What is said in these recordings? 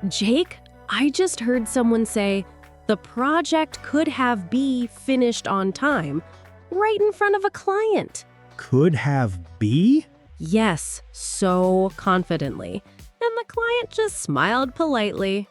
Jake, I just heard someone say, the project could have be finished on time, right in front of a client. Could have be? Yes, so confidently. And the client just smiled politely.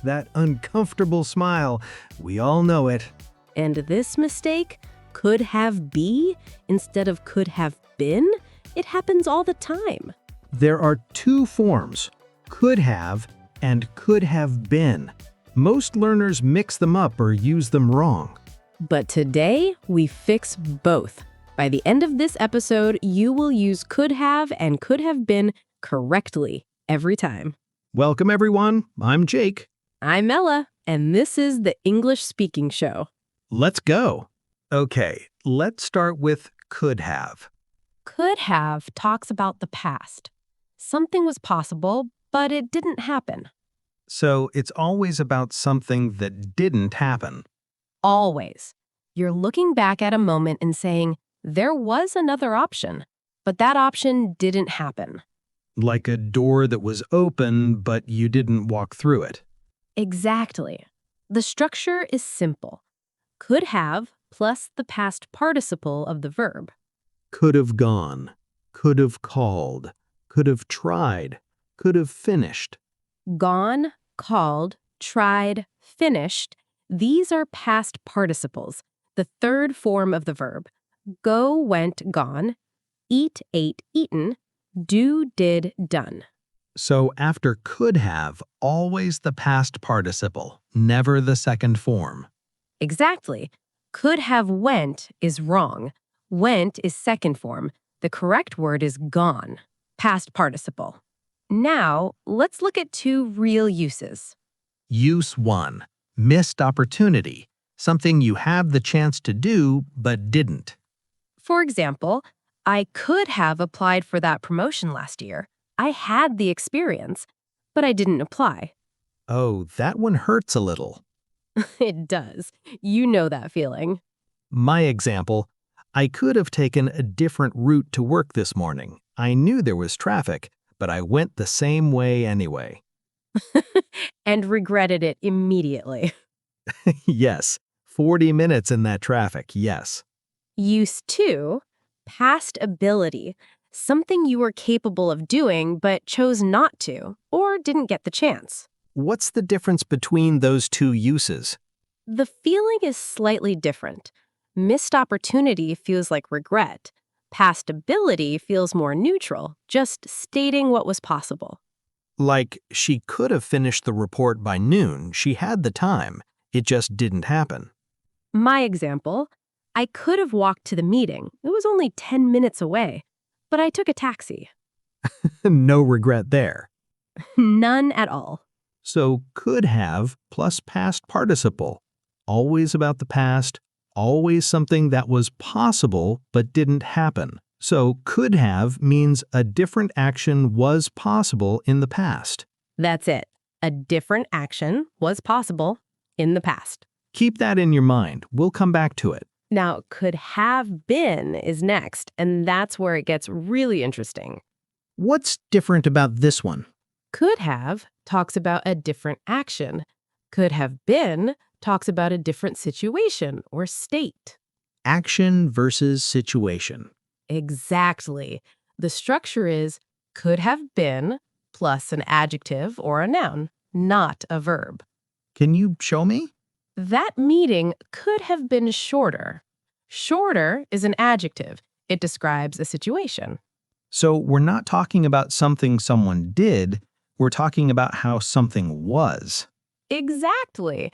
That uncomfortable smile. We all know it. And this mistake, could have be, instead of could have been, it happens all the time. There are two forms, could have and could have been. Most learners mix them up or use them wrong. But today, we fix both. By the end of this episode, you will use could have and could have been correctly every time. Welcome, everyone. I'm Jake. I'm Ella, and this is the English Speaking Show. Let's go. Okay, let's start with could have. Could have talks about the past. Something was possible, but it didn't happen. So it's always about something that didn't happen. Always. You're looking back at a moment and saying, there was another option, but that option didn't happen. Like a door that was open, but you didn't walk through it. Exactly. The structure is simple. Could have plus the past participle of the verb. Could have gone, could have called, could have tried, could have finished. Gone, called, tried, finished. These are past participles, the third form of the verb. Go, went, gone. Eat, ate, eaten. Do, did, done. So after could have, always the past participle, never the second form. Exactly. Could have went is wrong. Went is second form. The correct word is gone, past participle. Now, let's look at two real uses. Use 1. Missed opportunity. Something you have the chance to do, but didn't. For example, I could have applied for that promotion last year. I had the experience, but I didn't apply. Oh, that one hurts a little. It does. You know that feeling. My example, I could have taken a different route to work this morning. I knew there was traffic, but I went the same way anyway. And regretted it immediately. Yes, 40 minutes in that traffic, yes. Use 2, past ability. Something you were capable of doing but chose not to, or didn't get the chance. What's the difference between those two uses? The feeling is slightly different. Missed opportunity feels like regret. Past ability feels more neutral, just stating what was possible. Like, she could have finished the report by noon. She had the time. It just didn't happen. My example, I could have walked to the meeting. It was only 10 minutes away, but I took a taxi. No regret there. None at all. So could have plus past participle. Always about the past, always something that was possible but didn't happen. So could have means a different action was possible in the past. That's it. A different action was possible in the past. Keep that in your mind. We'll come back to it. Now, could have been is next, and that's where it gets really interesting. What's different about this one? Could have talks about a different action. Could have been talks about a different situation or state. Action versus situation. Exactly. The structure is could have been plus an adjective or a noun, not a verb. Can you show me? That meeting could have been shorter. Shorter is an adjective. It describes a situation. So we're not talking about something someone did. We're talking about how something was. Exactly.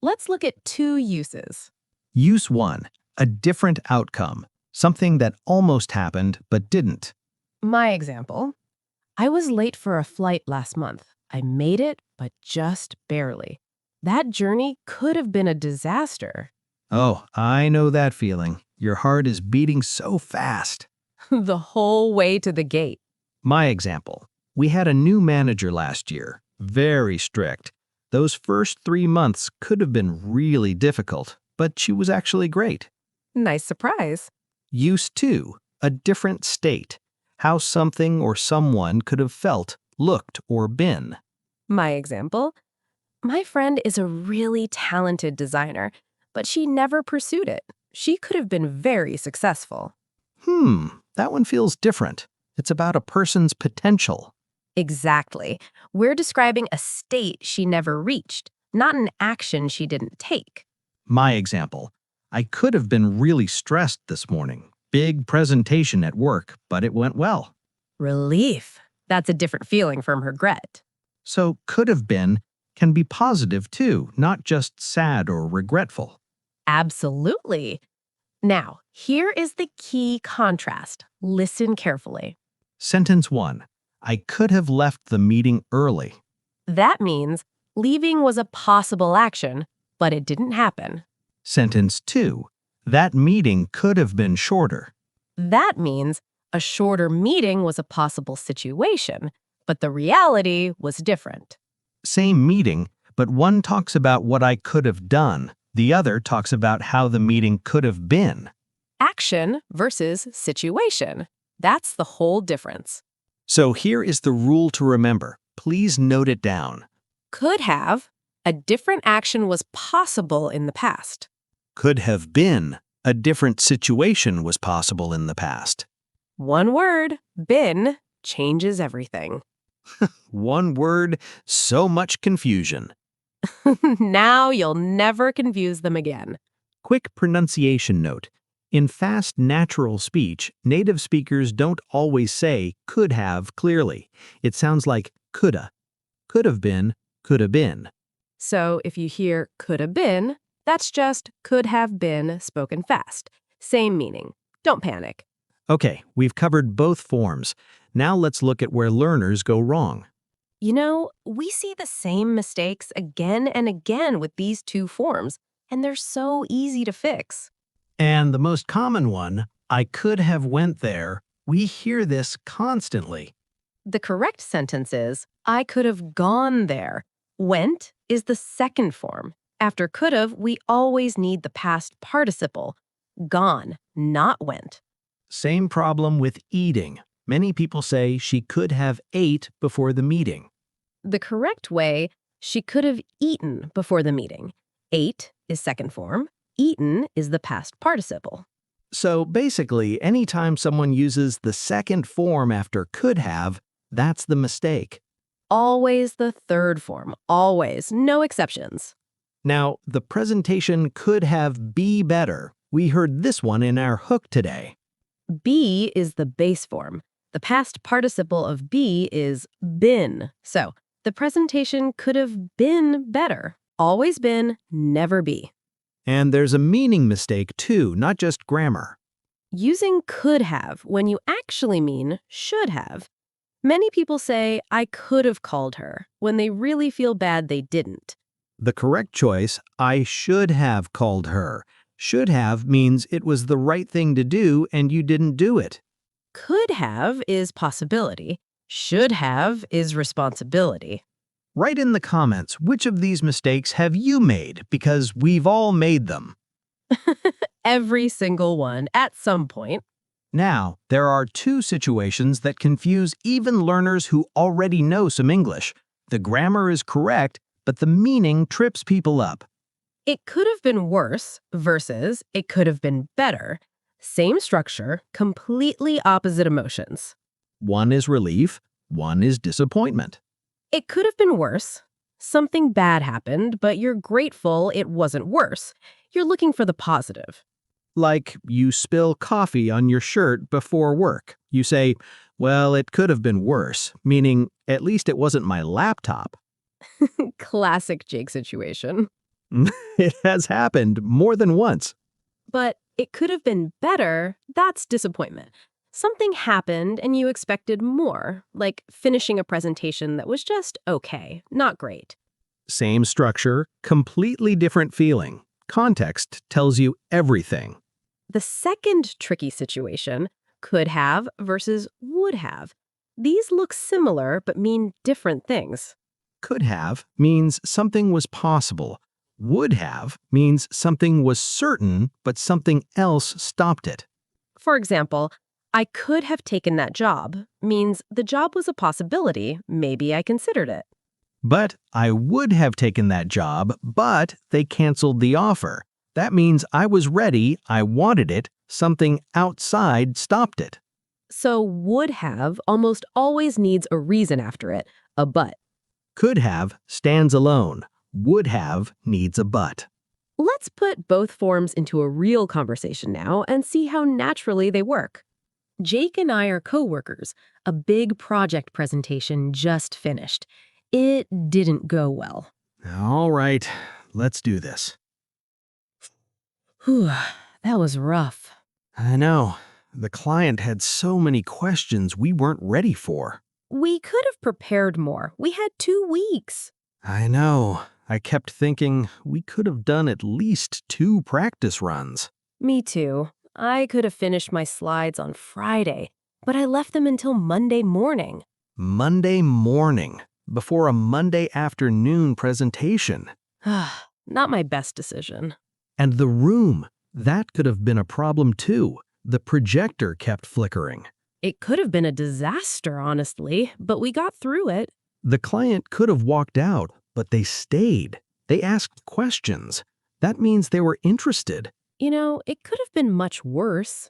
Let's look at two uses. Use 1. A different outcome. Something that almost happened but didn't. My example, I was late for a flight last month. I made it, but just barely. That journey could have been a disaster. Oh, I know that feeling. Your heart is beating so fast. The whole way to the gate. My example, we had a new manager last year, very strict. Those first 3 months could have been really difficult, but she was actually great. Nice surprise. Use 2, a different state. How something or someone could have felt, looked, or been. My example: my friend is a really talented designer, but she never pursued it. She could have been very successful. That one feels different. It's about a person's potential. Exactly. We're describing a state she never reached, not an action she didn't take. My example: I could have been really stressed this morning. Big presentation at work, but it went well. Relief. That's a different feeling from regret. So, could have been can be positive too, not just sad or regretful. Absolutely. Now, here is the key contrast. Listen carefully. Sentence 1. I could have left the meeting early. That means leaving was a possible action, but it didn't happen. Sentence 2. That meeting could have been shorter. That means a shorter meeting was a possible situation, but the reality was different. Same meeting, but one talks about what I could have done. The other talks about how the meeting could have been. Action versus situation. That's the whole difference. So here is the rule to remember. Please note it down. Could have, a different action was possible in the past. Could have been, a different situation was possible in the past. One word, been, changes everything. One word, so much confusion. Now you'll never confuse them again. Quick pronunciation note. In fast, natural speech, native speakers don't always say could have clearly. It sounds like coulda. Could have been, could have been. So if you hear could have been, that's just could have been spoken fast. Same meaning. Don't panic. Okay, we've covered both forms. Now let's look at where learners go wrong. You know, we see the same mistakes again and again with these two forms, and they're so easy to fix. And the most common one, I could have went there, we hear this constantly. The correct sentence is, I could have gone there. Went is the second form. After could have, we always need the past participle. Gone, not went. Same problem with eating. Many people say she could have ate before the meeting. The correct way, she could have eaten before the meeting. Ate is second form. Eaten is the past participle. So basically, anytime someone uses the second form after could have, that's the mistake. Always the third form. Always. No exceptions. Now, the presentation could have be better. We heard this one in our hook today. Be is the base form. The past participle of be is been. So, the presentation could have been better. Always been, never be. And there's a meaning mistake too, not just grammar. Using could have when you actually mean should have. Many people say, I could have called her, when they really feel bad they didn't. The correct choice, I should have called her. Should have means it was the right thing to do and you didn't do it. Could have is possibility. Should have is responsibility. Write in the comments which of these mistakes have you made, because we've all made them. Every single one at some point. Now, there are two situations that confuse even learners who already know some English. The grammar is correct, but the meaning trips people up. It could have been worse versus it could have been better. Same structure, completely opposite emotions. One is relief, one is disappointment. It could have been worse. Something bad happened, but you're grateful it wasn't worse. You're looking for the positive. Like you spill coffee on your shirt before work. You say, well, it could have been worse, meaning at least it wasn't my laptop. Classic Jake situation. It has happened more than once. But it could have been better, that's disappointment. Something happened and you expected more, like finishing a presentation that was just okay, not great. Same structure, completely different feeling. Context tells you everything. The second tricky situation, could have versus would have. These look similar but mean different things. Could have means something was possible. Would have means something was certain, but something else stopped it. For example, I could have taken that job means the job was a possibility, maybe I considered it. But I would have taken that job, but they canceled the offer. That means I was ready, I wanted it, something outside stopped it. So would have almost always needs a reason after it, a but. Could have stands alone. Would have needs a but. Let's put both forms into a real conversation now and see how naturally they work. Jake and I are coworkers. A big project presentation just finished. It didn't go well. All right, let's do this. Whew, that was rough. I know. The client had so many questions we weren't ready for. We could have prepared more. We had 2 weeks. I know. I kept thinking we could have done at least 2 practice runs. Me too. I could have finished my slides on Friday, but I left them until Monday morning. Monday morning, before a Monday afternoon presentation. Not my best decision. And the room, that could have been a problem too. The projector kept flickering. It could have been a disaster, honestly, but we got through it. The client could have walked out, but they stayed. They asked questions. That means they were interested. You know, it could have been much worse.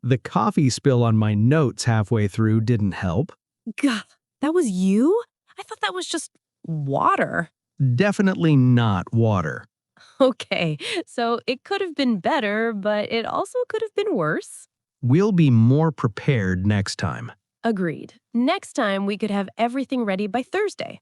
The coffee spill on my notes halfway through didn't help. God, that was you? I thought that was just water. Definitely not water. Okay, so it could have been better, but it also could have been worse. We'll be more prepared next time. Agreed. Next time we could have everything ready by Thursday.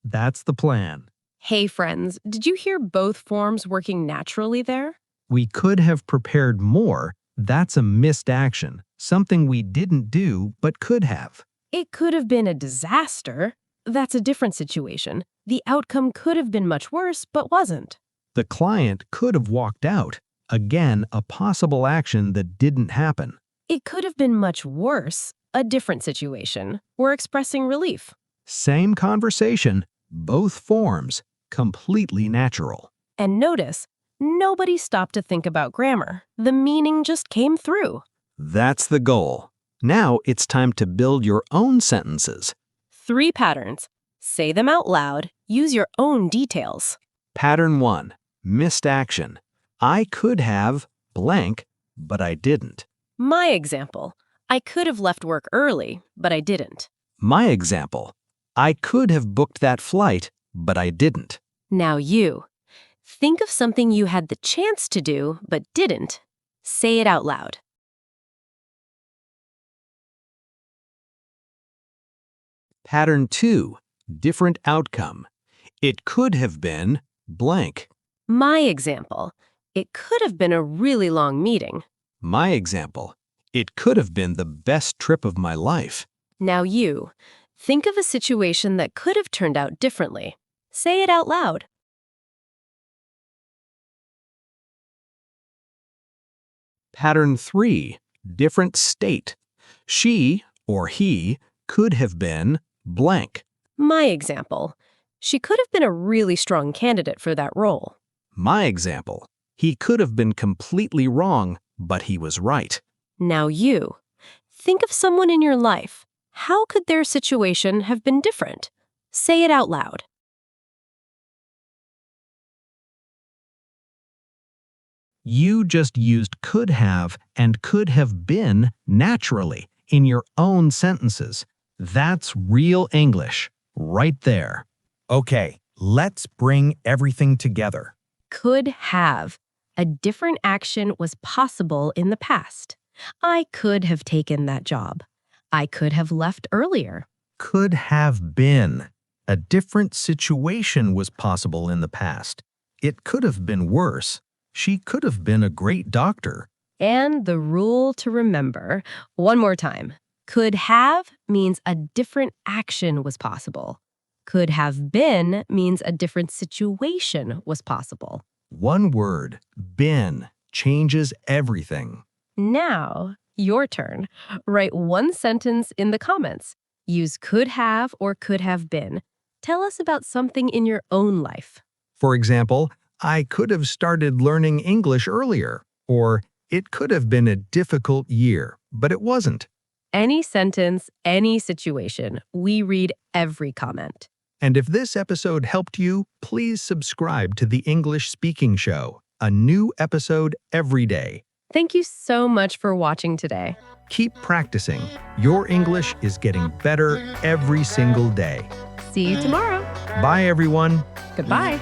That's the plan. Hey friends, did you hear both forms working naturally there? We could have prepared more. That's a missed action, something we didn't do but could have. It could have been a disaster. That's a different situation. The outcome could have been much worse, but wasn't. The client could have walked out. Again, a possible action that didn't happen. It could have been much worse. A different situation. We're expressing relief. Same conversation, both forms, completely natural. And notice, nobody stopped to think about grammar. The meaning just came through. That's the goal. Now it's time to build your own sentences. 3 patterns. Say them out loud. Use your own details. Pattern 1, missed action. I could have blank, but I didn't. My example. I could have left work early, but I didn't. My example. I could have booked that flight, but I didn't. Now you. Think of something you had the chance to do, but didn't. Say it out loud. Pattern 2, different outcome. It could have been blank. My example. It could have been a really long meeting. My example. It could have been the best trip of my life. Now you. Think of a situation that could have turned out differently. Say it out loud. Pattern 3, different state. She or he could have been blank. My example. She could have been a really strong candidate for that role. My example. He could have been completely wrong, but he was right. Now you. Think of someone in your life. How could their situation have been different? Say it out loud. You just used could have and could have been naturally in your own sentences. That's real English, right there. Okay, let's bring everything together. Could have. A different action was possible in the past. I could have taken that job. I could have left earlier. Could have been. A different situation was possible in the past. It could have been worse. She could have been a great doctor. And the rule to remember, one more time. Could have means a different action was possible. Could have been means a different situation was possible. One word, been, changes everything. Now, your turn. Write one sentence in the comments. Use could have or could have been. Tell us about something in your own life. For example, I could have started learning English earlier, or it could have been a difficult year, but it wasn't. Any sentence, any situation, we read every comment. And if this episode helped you, please subscribe to The English Speaking Show, a new episode every day. Thank you so much for watching today. Keep practicing. Your English is getting better every single day. See you tomorrow. Bye, everyone. Goodbye.